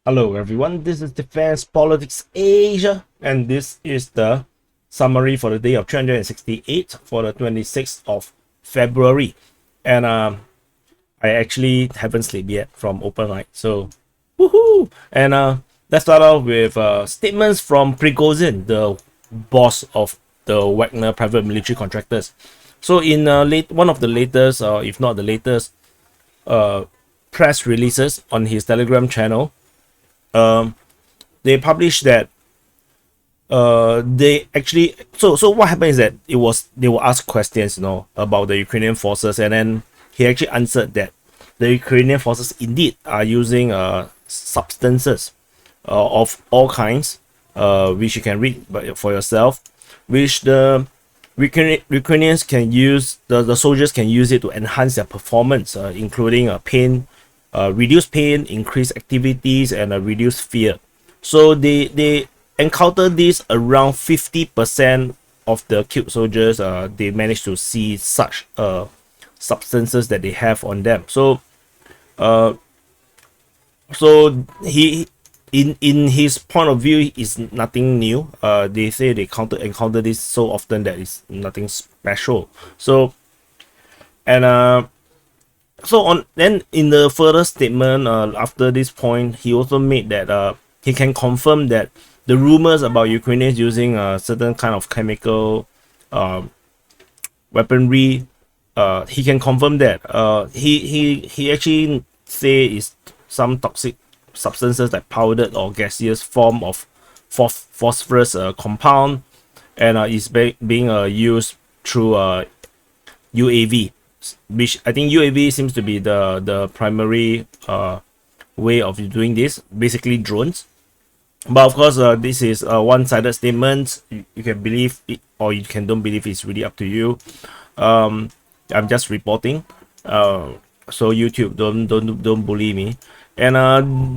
Hello everyone, this is Defense Politics Asia, and this is the summary for the day of 368 for the 26th of February. And I actually haven't slept yet from open night, so woohoo! And let's start off with statements from Prigozhin, the boss of the Wagner private military contractors. So in one of the latest, if not the latest, press releases on his Telegram channel, they published that they actually so what happened is that they were asked questions, about the Ukrainian forces, and then he actually answered that the Ukrainian forces indeed are using substances of all kinds, which you can read for yourself, which the Ukrainians can use, the soldiers can use it to enhance their performance, including pain, reduce pain, increase activities, and reduce fear. So they encounter this around 50% of the killed soldiers. They managed to see such substances that they have on them. So he, in his point of view, is nothing new. They say they encounter this so often that it's nothing special. So then in the further statement, after this point, he also made that he can confirm that the rumors about Ukrainians using certain kind of chemical weaponry, he can confirm that. He actually say is some toxic substances like powdered or gaseous form of phosphorus compound, and is being used through UAV, which I think UAV seems to be the primary way of doing this, basically drones. But of course, this is a one-sided statement. You can believe it or you can don't believe. It's really up to you. I'm just reporting. So YouTube, don't bully me. And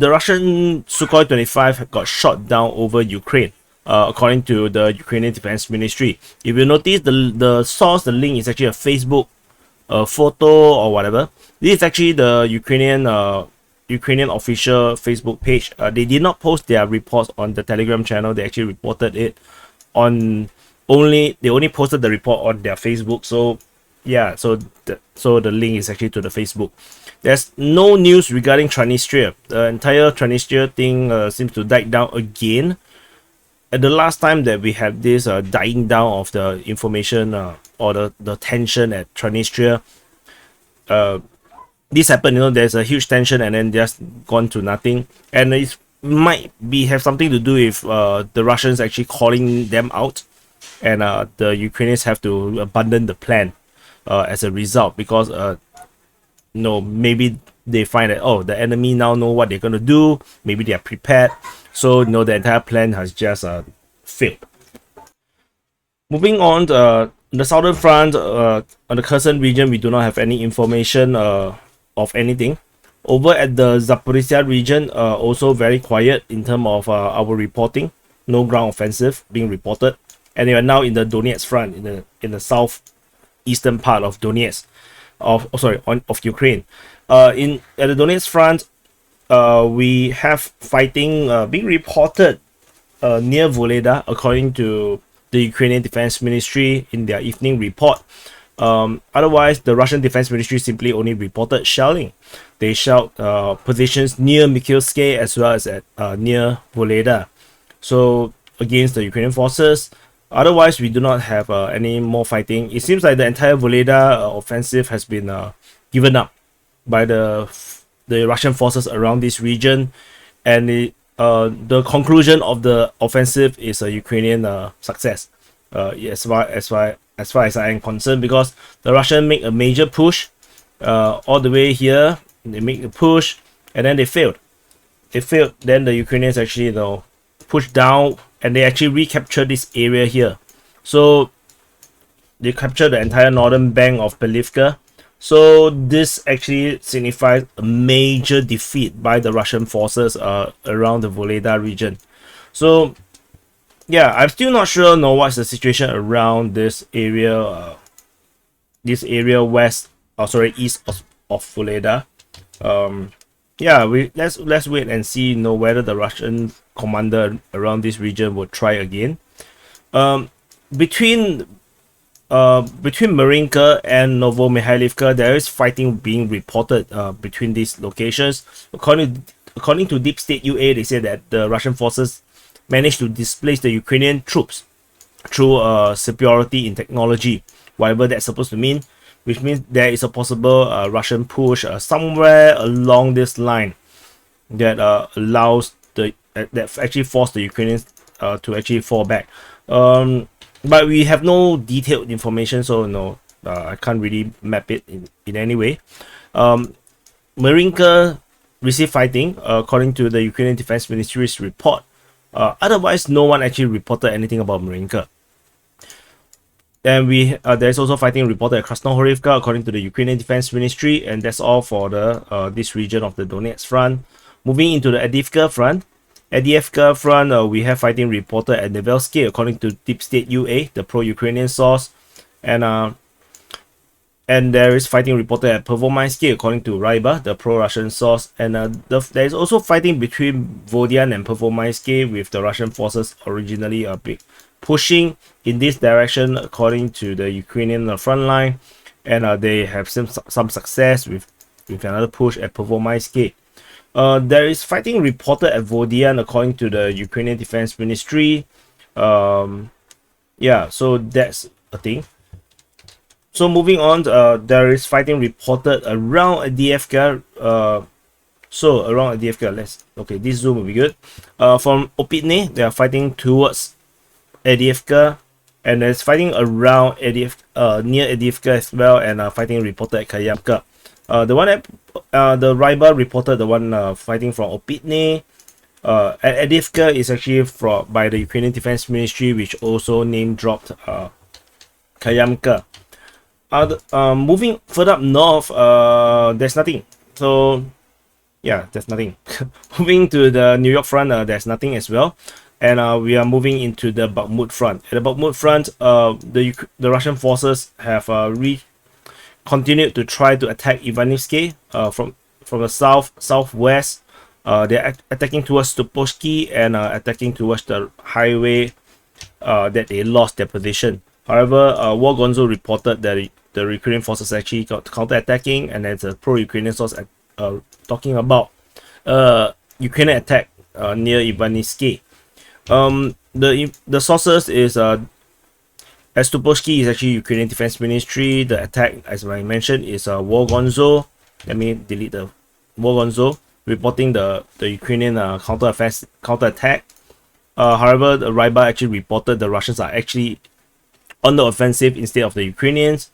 the Russian Sukhoi 25 got shot down over Ukraine, according to the Ukrainian Defense Ministry. If you notice, the source, the link is actually a Facebook photo or whatever. This is actually the Ukrainian official Facebook page. They did not post their reports on the Telegram channel. They actually reported it on they only posted the report on their Facebook. So yeah, so the link is actually to the Facebook. There's no news regarding Transnistria. The entire Transnistria thing seems to die down again. At the last time that we had this dying down of the information or the tension at Transnistria, this happened. There's a huge tension and then just gone to nothing, and it might have something to do with the Russians actually calling them out, and the Ukrainians have to abandon the plan as a result, because maybe they find that the enemy now know what they're gonna do. Maybe they are prepared, so the entire plan has just failed. Moving on to the southern front, on the Kherson region, we do not have any information of anything. Over at the Zaporizhia region, also very quiet in terms of our reporting. No ground offensive being reported, and they are now in the Donetsk Front, in the southeastern part of Donetsk, of Ukraine. At the Donetsk Front, we have fighting being reported near Vuhledar, according to the Ukrainian Defense Ministry in their evening report. Otherwise, the Russian Defense Ministry simply only reported shelling. They shelled positions near Mikhailske as well as at near Vuhledar, so against the Ukrainian forces. Otherwise, we do not have any more fighting. It seems like the entire Vuhledar offensive has been given up by the Russian forces around this region, and the conclusion of the offensive is a Ukrainian success, as far as I am concerned, because the Russians make a major push all the way here. They make a push and then they failed. Then the Ukrainians actually pushed down, and they actually recaptured this area here. So they captured the entire northern bank of Avdiivka. So this actually signifies a major defeat by the Russian forces around the Vuhledar region. So yeah, I'm still not sure what's the situation around this area east of Vuhledar. yeah, let's wait and see, whether the Russian commander around this region will try again. Um, between between Marinka and Novomihайлivka, there is fighting being reported between these locations. According to Deep State UA, they say that the Russian forces managed to displace the Ukrainian troops through superiority in technology, whatever that's supposed to mean, which means there is a possible Russian push somewhere along this line that allows that actually forced the Ukrainians to actually fall back. But we have no detailed information, so no, I can't really map it in any way. Marinka received fighting according to the Ukrainian Defense Ministry's report. Otherwise, no one actually reported anything about Marinka. And there's also fighting reported at Krasnohorivka according to the Ukrainian Defense Ministry, and that's all for the this region of the Donetsk Front. Moving into the Avdiivka Front. Avdiivka Front, we have fighting reported at Nevelsky according to Deep State UA, the pro-Ukrainian source, and there is fighting reported at Pervomaisky according to Ryba, the pro-Russian source, and there is also fighting between Vodian and Pervomaisky, with the Russian forces originally pushing in this direction according to the Ukrainian front line, and they have some success with another push at Pervomaisky. There is fighting reported at Vodian according to the Ukrainian Defense Ministry. Yeah, so that's a thing. So moving on, there is fighting reported around Avdiivka. So around Avdiivka, this zoom will be good. From Opitne, they are fighting towards Avdiivka, and there's fighting around Avdiivka, near Avdiivka as well, and fighting reported at Kayamka. The one at the Ryba reported the one fighting from Opitne. At Avdiivka is actually by the Ukrainian Defense Ministry, which also name dropped Kayamka. Moving further up north, there's nothing. So yeah, there's nothing. Moving to the New York front, there's nothing as well. And we are moving into the Bakhmut Front. At the Bakhmut Front, the Russian forces have continued to try to attack Ivanivsky from the southwest. They're attacking towards Stuposhki and attacking towards the highway that they lost their position. However, Wargonzo reported that the Ukrainian forces actually got counter-attacking, and there's a pro-Ukrainian source talking about Ukrainian attack near Ivanivsky. The sources is Stuposhki is actually Ukrainian Defense Ministry. The attack, as I mentioned, is Wargonzo. Let me delete the Wargonzo reporting the Ukrainian counter-attack. However, the Ryba actually reported the Russians are actually on the offensive instead of the Ukrainians.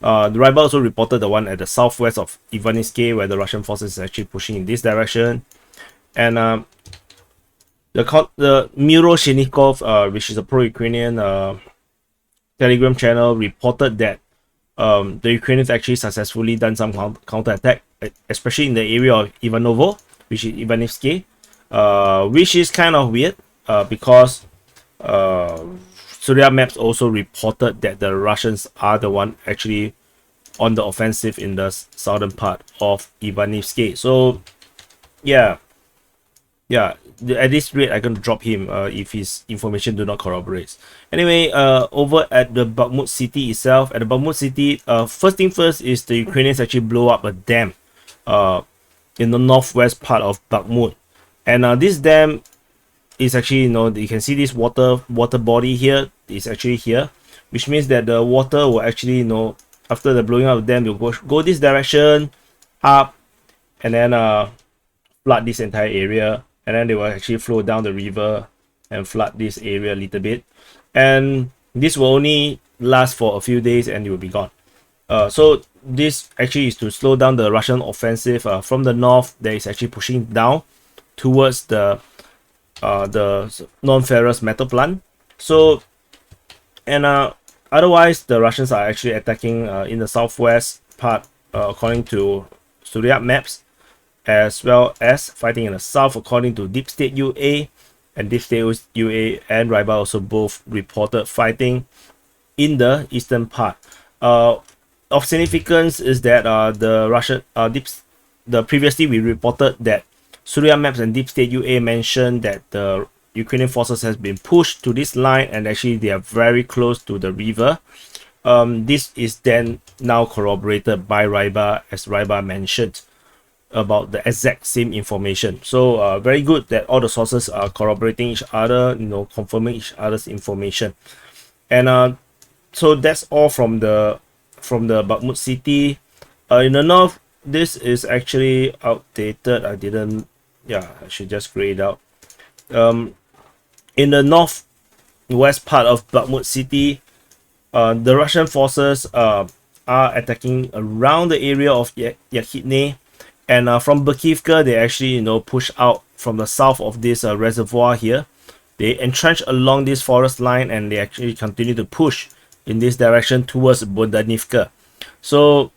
The Ryba also reported the one at the southwest of Ivanivsky, where the Russian forces is actually pushing in this direction. And the Miro Shenikov, which is a pro-Ukrainian Telegram channel, reported that the Ukrainians actually successfully done some counter-attack, especially in the area of Ivanovo, which is Ivanivsky, which is kind of weird because Surya Maps also reported that the Russians are the one actually on the offensive in the southern part of Ivanivsky. So yeah, at this rate I can drop him if his information do not corroborate. Anyway, over at the Bakhmut city itself, at the Bakhmut city, first thing first is the Ukrainians actually blow up a dam in the northwest part of Bakhmut, and this dam is actually, you can see this water body here is actually here, which means that the water will actually, after the blowing up of the dam, will go this direction up, and then flood this entire area, and then they will actually flow down the river and flood this area a little bit, and this will only last for a few days and it will be gone. So this actually is to slow down the Russian offensive from the north that is actually pushing down towards the non-ferrous metal plant. So, and otherwise the Russians are actually attacking in the southwest part according to Surya Maps, as well as fighting in the south according to Deep State UA, and Deep State UA and Ryba also both reported fighting in the eastern part. Of significance is that the Russian previously we reported that Surya Maps and Deep State UA mentioned that the Ukrainian forces has been pushed to this line, and actually they are very close to the river. This is then now corroborated by Ryba, as Ryba mentioned about the exact same information. So very good that all the sources are corroborating each other, confirming each other's information. And so that's all from the Bakhmut city. In the north, this is actually outdated. I should just grade it out. In the northwest part of Bakhmut city, the Russian forces are attacking around the area of Yakhidne, and from Bakhmut, they actually push out from the south of this reservoir here. They entrench along this forest line, and they actually continue to push in this direction towards Bohdanivka. So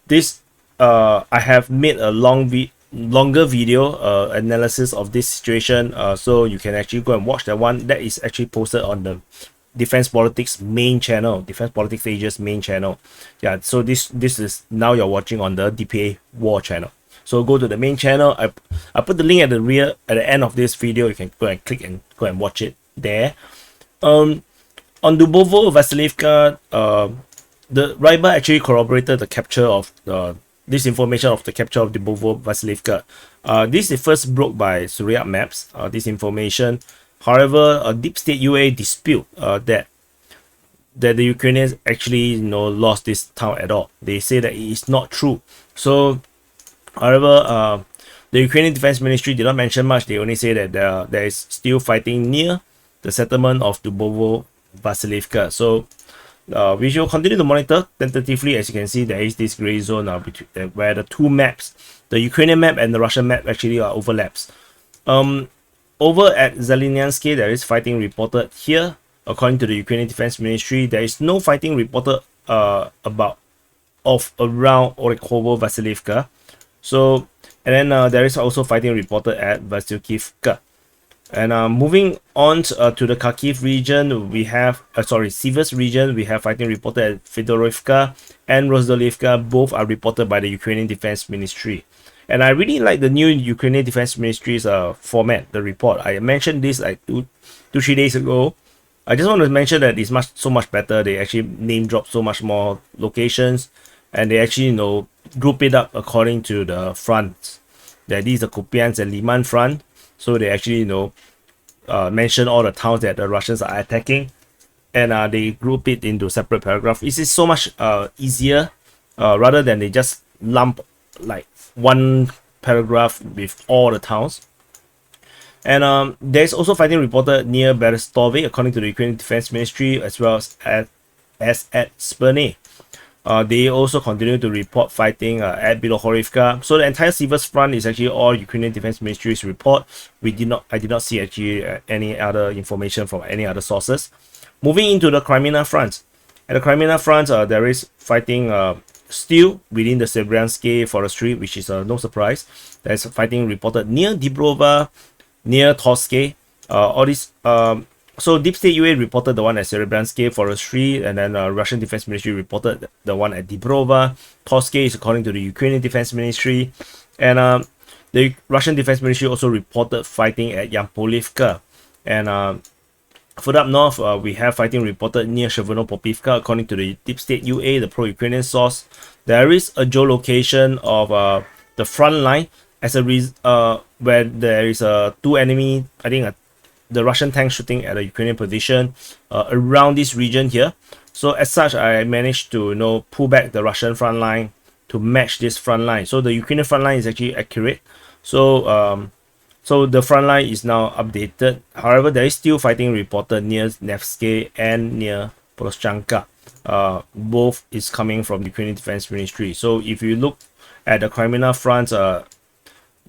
this I have made a longer video analysis of this situation, so you can actually go and watch that one. That is actually posted on the Defense Politics main channel, Defense Politics Asia's main channel. Yeah, so this is now you're watching on the DPA War channel. So go to the main channel. I put the link at the end of this video. You can go and click and go and watch it there. On Dubovo Vasilivka, the Ryba actually corroborated the capture of this information of the capture of Dubovo Vasilivka. This is first broke by Surya Maps. This information. However, a Deep State UA dispute that the Ukrainians actually lost this town at all. They say that it is not true. So, however, the Ukrainian Defense Ministry did not mention much. They only say that there is still fighting near the settlement of Dubovo Vasilivka. So we shall continue to monitor tentatively. As you can see, there is this gray zone between where the two maps, the Ukrainian map and the Russian map, actually overlaps. Over at Zeleniansky, there is fighting reported here. According to the Ukrainian Defense Ministry, there is no fighting reported around Orekhovo Vasilivka. So, and then there is also fighting reported at Vasilkivka. And moving on to the Kharkiv region, we have Siversk region, we have fighting reported at Fedorovka and Rozdolivka. Both are reported by the Ukrainian Defense Ministry. And I really like the new Ukrainian Defense Ministry's format, the report. I mentioned this like 2-3 days ago. I just want to mention that it's so much better. They actually name drop so much more locations, and they actually group it up according to the fronts. That is the Kupyansk and Liman front. So they actually mention all the towns that the Russians are attacking, and they group it into separate paragraphs. This is so much easier rather than they just lump like one paragraph with all the towns. And there's also fighting reported near Berestove, according to the Ukrainian Defense Ministry, as well as at Sperne. They also continue to report fighting at Bilohorivka. So the entire Siversk Front is actually all Ukrainian Defense Ministry's report. I did not see actually any other information from any other sources. Moving into the Kreminna Front. At the Kreminna Front, there is fighting still within the Srebrenansky forestry, which is no surprise. There's fighting reported near Dibrova, near Toske. All these so Deep State UA reported the one at Srebrenansky forestry, and then Russian Defense Ministry reported the one at Dibrova. Toske is according to the Ukrainian Defense Ministry, and the Russian Defense Ministry also reported fighting at Yampolivka. And further up north, we have fighting reported near Shevonopopivka. According to the Deep State UA, the pro-Ukrainian source, there is a geolocation of the front line as a where there is two enemy, I think the Russian tank shooting at a Ukrainian position around this region here. So as such, I managed to pull back the Russian front line to match this front line. So the Ukrainian front line is actually accurate. So so the front line is now updated. However, there is still fighting reported near Nevsky and near Poroschanka. Both is coming from the Ukrainian Defense Ministry. So if you look at the Kreminna Front,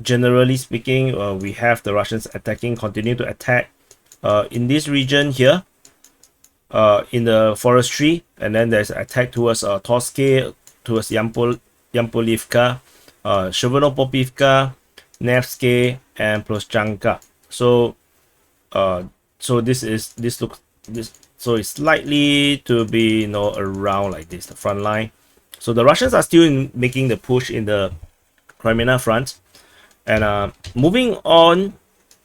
generally speaking, we have the Russians continue to attack in this region here, in the forestry, and then there's an attack towards Toske, towards Yampolivka, Shevonopopivka, Nevsky, and Ploschanka. So so so it's likely to be around like this, the front line. So the Russians are still making the push in the Kreminna Front. And moving on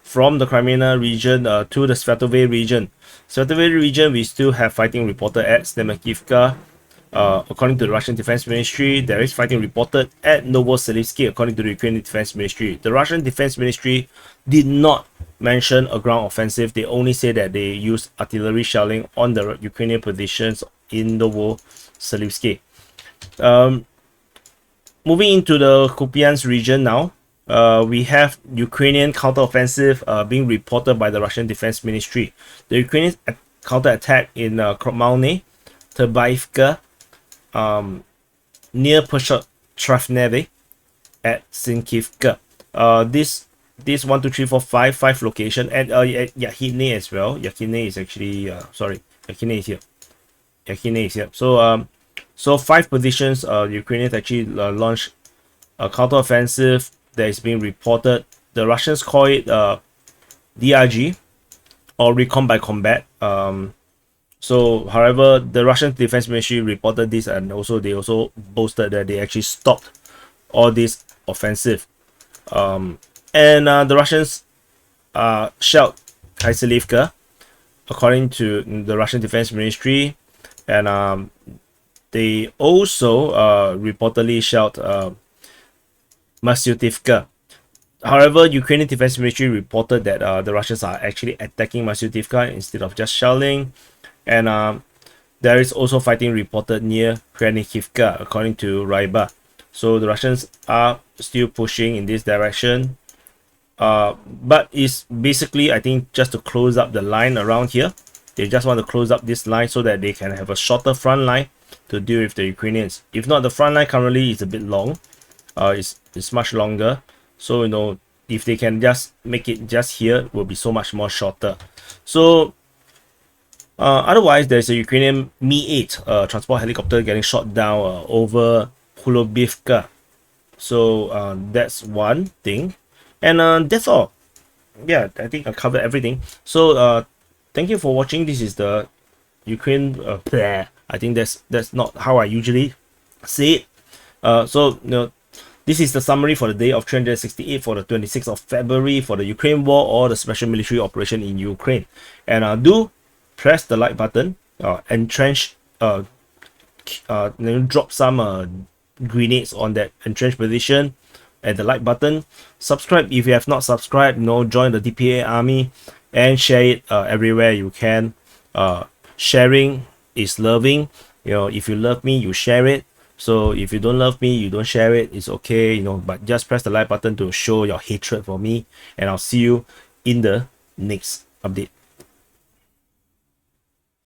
from the Kreminna region to the Svatove region. Svatove region, we still have fighting reported at Avdiivka. According to the Russian Defense Ministry, there is fighting reported at Novoselivsky, according to the Ukrainian Defense Ministry. The Russian Defense Ministry did not mention a ground offensive. They only say that they used artillery shelling on the Ukrainian positions in Novoselivsky. Moving into the Kupyansk region now, we have Ukrainian counteroffensive being reported by the Russian Defense Ministry. The Ukrainian counterattack in Kreminna, Avdiivka, near Trafneve at Sinkivka. This 1, 2, 3, 4, 5 location, and Yakhine as well. Yakhine is actually Yakhine is here. Yakhine is here. So 5 positions. Ukrainians actually launched a counteroffensive that is being reported. The Russians call it DRG, or recon by combat. However, the Russian Defense Ministry reported this, and they also boasted that they actually stopped all this offensive. And the Russians shelled Kaiselivka, according to the Russian Defense Ministry, and they also reportedly shelled Masyutivka. However, Ukrainian Defense Ministry reported that the Russians are actually attacking Masyutivka instead of just shelling. And there is also fighting reported near Kreminna, according to Ryba. So the Russians are still pushing in this direction. But it's basically, I think, just to close up the line around here. They just want to close up this line so that they can have a shorter front line to deal with the Ukrainians. If not, the front line currently is a bit long. It's much longer. So, if they can just make it just here, it will be so much more shorter. So, otherwise, there's a Ukrainian Mi-8 transport helicopter getting shot down over Vuhledar. So that's one thing, and that's all. Yeah, I think I covered everything. So thank you for watching. This is the Ukraine. I think that's not how I usually say it. This is the summary for the day of 368 for the 26th of February for the Ukraine war or the special military operation in Ukraine. And do press the like button, entrench, drop some grenades on that entrenched position at the like button. Subscribe if you have not subscribed. Join the DPA army and share it everywhere you can. Sharing is loving. If you love me, you share it. So if you don't love me, you don't share it. It's okay, but just press the like button to show your hatred for me, and I'll see you in the next update.